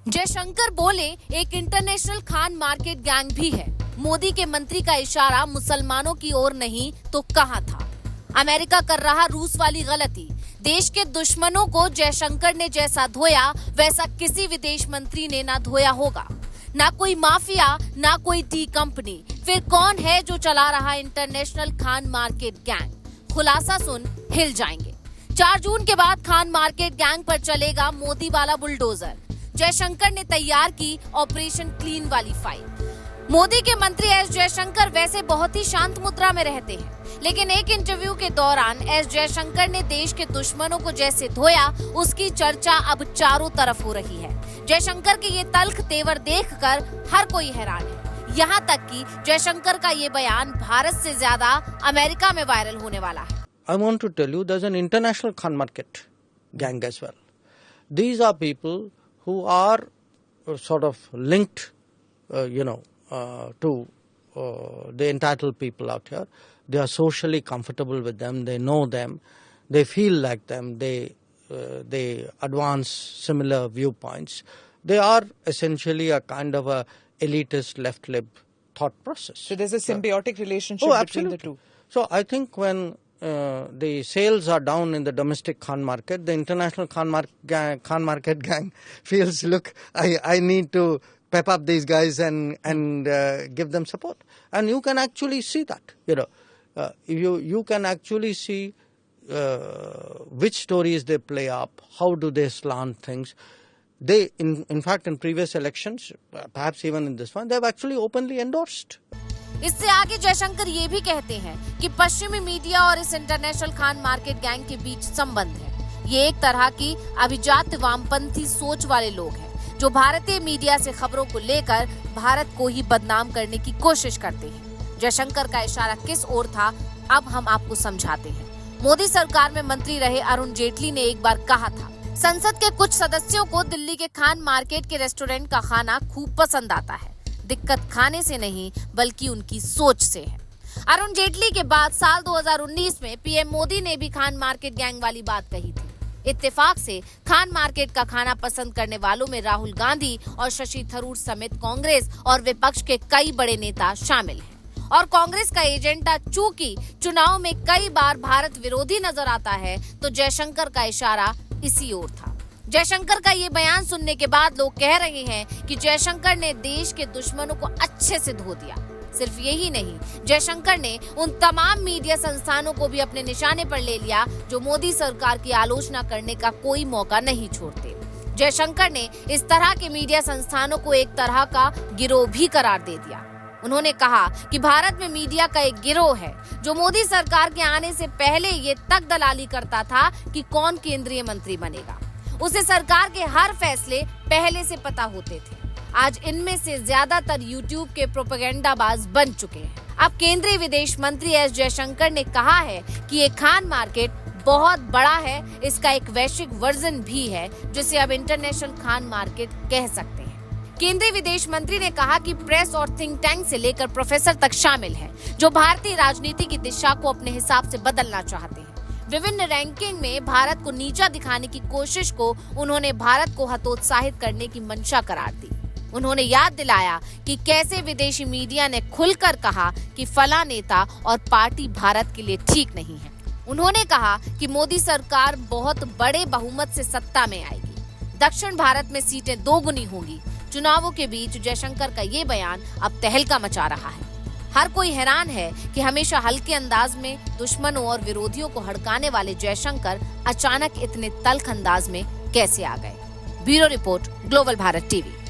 जयशंकर बोले एक international Khan market gang भी है। मोदी के मंत्री का इशारा मुसलमानों की ओर नहीं तो कहां था। अमेरिका कर रहा रूस वाली गलती। देश के दुश्मनों को जयशंकर ने जैसा धोया वैसा किसी विदेश मंत्री ने ना धोया होगा। ना कोई माफिया ना कोई टी कंपनी, फिर कौन है जो चला रहा इंटरनेशनल खान मार्केट गैंग? खुलासा सुन हिल जाएंगे। 4 जून के बाद खान मार्केट गैंग पर चलेगा मोदी वाला बुलडोजर। जयशंकर ने तैयार की ऑपरेशन क्लीन वाली फाइल। मोदी के मंत्री एस जयशंकर वैसे बहुत ही शांत मुद्रा में रहते हैं, लेकिन एक इंटरव्यू के दौरान एस जयशंकर ने देश के दुश्मनों को जैसे धोया, उसकी चर्चा अब चारों तरफ हो रही है। जयशंकर के ये तल्ख तेवर देखकर हर कोई हैरान है। यहाँ तक कि जयशंकर का ये बयान भारत से ज्यादा अमेरिका में वायरल होने वाला है। I want to tell you there's an international Khan market gang as well. These are people who are sort of linked, to the entitled people out here. They are socially comfortable with them. They know them. They feel like them. They advance similar viewpoints. They are essentially a kind of a elitist left-lib thought process. So there's a symbiotic relationship between the two. So I think when the sales are down in the domestic Khan market, the international Khan market gang feels, look, I need to pep up these guys and give them support. And you can actually see that, you can actually see which stories they play up, how do they slant things. They, in fact, in previous elections, perhaps even in this one, they have actually openly endorsed. इससे आगे जयशंकर ये भी कहते हैं कि पश्चिमी media और इस इंटरनेशनल खान मार्केट गैंग के बीच संबंध है। ये एक तरह की अभिजात वामपंथी सोच वाले लोग हैं, जो भारतीय मीडिया से खबरों को लेकर भारत को ही बदनाम करने की कोशिश करते हैं। जयशंकर का इशारा किस ओर था, अब हम आपको समझाते हैं। मोदी सरकार में मंत्री रहे अरुण जेटली ने एक बार कहा था, संसद के कुछ सदस्यों को दिल्ली के खान मार्केट के रेस्टोरेंट का खाना खूब पसंद आता है। दिक्कत खाने से नहीं बल्कि उनकी सोच से है। अरुण जेटली के बाद साल 2019 में पीएम मोदी ने भी खान मार्केट गैंग वाली बात कही थी। इत्तेफाक से खान मार्केट का खाना पसंद करने वालों में राहुल गांधी और शशि थरूर समेत कांग्रेस और विपक्ष के कई बड़े नेता शामिल हैं। और कांग्रेस का एजेंडा चूंकि चुनाव में कई बार भारत विरोधी नजर आता है, तो जयशंकर का इशारा इसी ओर था। जयशंकर का ये बयान सुनने के बाद लोग कह रहे हैं कि जयशंकर ने देश के दुश्मनों को अच्छे से धो दिया। सिर्फ यही नहीं, जयशंकर ने उन तमाम मीडिया संस्थानों को भी अपने निशाने पर ले लिया जो मोदी सरकार की आलोचना करने का कोई मौका नहीं छोड़ते। जयशंकर ने इस तरह के मीडिया संस्थानों को एक तरह का गिरोह भी करार दे दिया। उन्होंने कहा कि भारत में मीडिया का एक गिरोह है जो मोदी सरकार के आने से पहले ये तक दलाली करता था कि कौन केंद्रीय मंत्री बनेगा। उसे सरकार के हर फैसले पहले से पता होते थे। आज इनमें से ज्यादातर यूट्यूब के प्रोपेगेंडाबाज बन चुके हैं। अब केंद्रीय विदेश मंत्री एस जयशंकर ने कहा है कि ये खान मार्केट बहुत बड़ा है, इसका एक वैश्विक वर्जन भी है जिसे अब इंटरनेशनल खान मार्केट कह सकते हैं। केंद्रीय विदेश मंत्री ने कहा कि प्रेस और थिंक टैंक से लेकर प्रोफेसर तक शामिल हैं, जो भारतीय राजनीति की दिशा को अपने हिसाब से बदलना चाहते हैं। विभिन्न रैंकिंग में भारत को नीचा दिखाने की कोशिश को उन्होंने भारत को हतोत्साहित करने की मंशा करार दी। उन्होंने याद दिलाया कि कैसे विदेशी मीडिया ने खुलकर कहा कि फला नेता और पार्टी भारत के लिए ठीक नहीं है। उन्होंने कहा कि मोदी सरकार बहुत बड़े बहुमत से सत्ता में आएगी। दक्षिण भारत में सीटें दोगुनी होंगी। चुनावों के बीच जयशंकर का ये बयान अब तहलका मचा रहा है। हर कोई हैरान है कि हमेशा हल्के अंदाज में दुश्मनों और विरोधियों को हड़काने वाले जयशंकर अचानक इतने तल्ख अंदाज में कैसे आ गए। Bureau report, global Bharat TV.